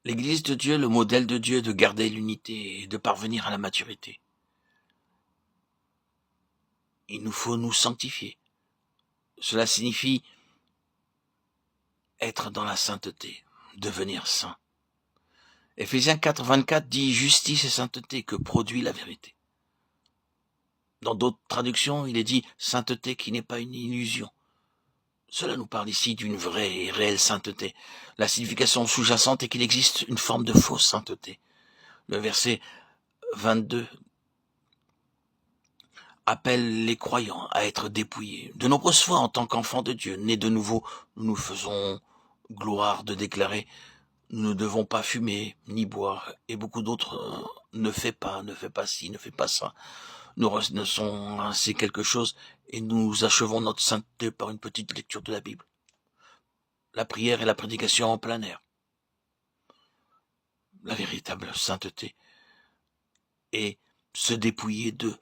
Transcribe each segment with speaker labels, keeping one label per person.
Speaker 1: L'Église de Dieu, le modèle de Dieu, de garder l'unité et de parvenir à la maturité. Il nous faut nous sanctifier. Cela signifie être dans la sainteté, devenir saint. Éphésiens 4, 24 dit justice et sainteté que produit la vérité. Dans d'autres traductions, il est dit sainteté qui n'est pas une illusion. Cela nous parle ici d'une vraie et réelle sainteté. La signification sous-jacente est qu'il existe une forme de fausse sainteté. Le verset 22 appelle les croyants à être dépouillés. De nombreuses fois, en tant qu'enfants de Dieu, nés de nouveau, nous nous faisons gloire de déclarer nous ne devons pas fumer ni boire, et beaucoup d'autres ne fait pas ci, ne fait pas ça. Nous reconnaissons ainsi quelque chose et nous achevons notre sainteté par une petite lecture de la Bible. La prière et la prédication en plein air. La véritable sainteté est se dépouiller d'eux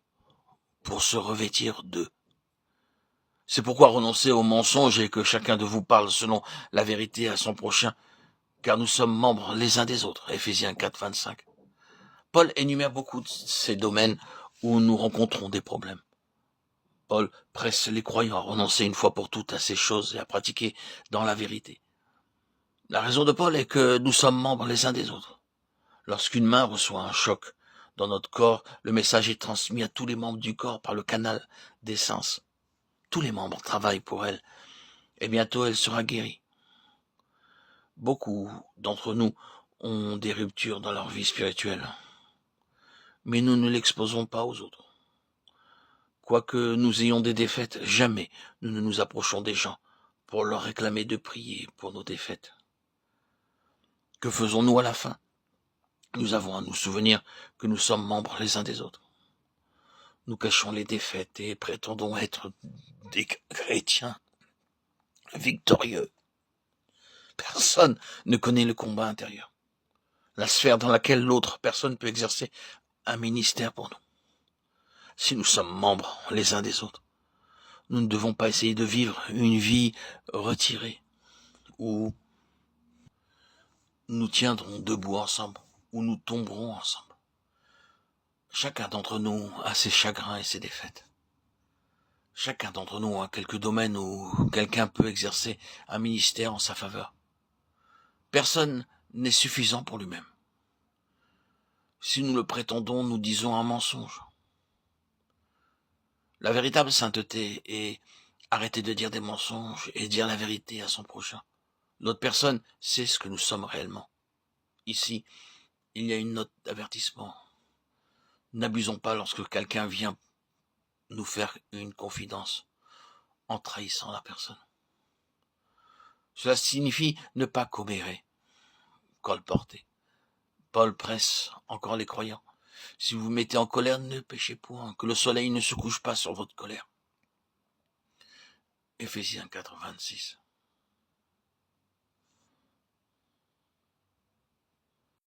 Speaker 1: pour se revêtir d'eux. C'est pourquoi renoncer au mensonge et que chacun de vous parle selon la vérité à son prochain, car nous sommes membres les uns des autres. Éphésiens 4, 25. Paul énumère beaucoup de ces domaines où nous rencontrons des problèmes. Paul presse les croyants à renoncer une fois pour toutes à ces choses et à pratiquer dans la vérité. La raison de Paul est que nous sommes membres les uns des autres. Lorsqu'une main reçoit un choc dans notre corps, le message est transmis à tous les membres du corps par le canal des sens. Tous les membres travaillent pour elle, et bientôt elle sera guérie. Beaucoup d'entre nous ont des ruptures dans leur vie spirituelle, mais nous ne l'exposons pas aux autres. Quoique nous ayons des défaites, jamais nous ne nous approchons des gens pour leur réclamer de prier pour nos défaites. Que faisons-nous à la fin? Nous avons à nous souvenir que nous sommes membres les uns des autres. Nous cachons les défaites et prétendons être des chrétiens victorieux. Personne ne connaît le combat intérieur, la sphère dans laquelle l'autre personne peut exercer un ministère pour nous. Si nous sommes membres les uns des autres, nous ne devons pas essayer de vivre une vie retirée où nous tiendrons debout ensemble, où nous tomberons ensemble. Chacun d'entre nous a ses chagrins et ses défaites. Chacun d'entre nous a quelques domaines où quelqu'un peut exercer un ministère en sa faveur. Personne n'est suffisant pour lui-même. Si nous le prétendons, nous disons un mensonge. La véritable sainteté est arrêter de dire des mensonges et dire la vérité à son prochain. L'autre personne sait ce que nous sommes réellement. Ici, il y a une note d'avertissement. N'abusons pas lorsque quelqu'un vient nous faire une confidence en trahissant la personne. Cela signifie ne pas commérer, colporter. Paul presse encore les croyants. Si vous vous mettez en colère, ne péchez point, que le soleil ne se couche pas sur votre colère. Éphésiens 4, 26.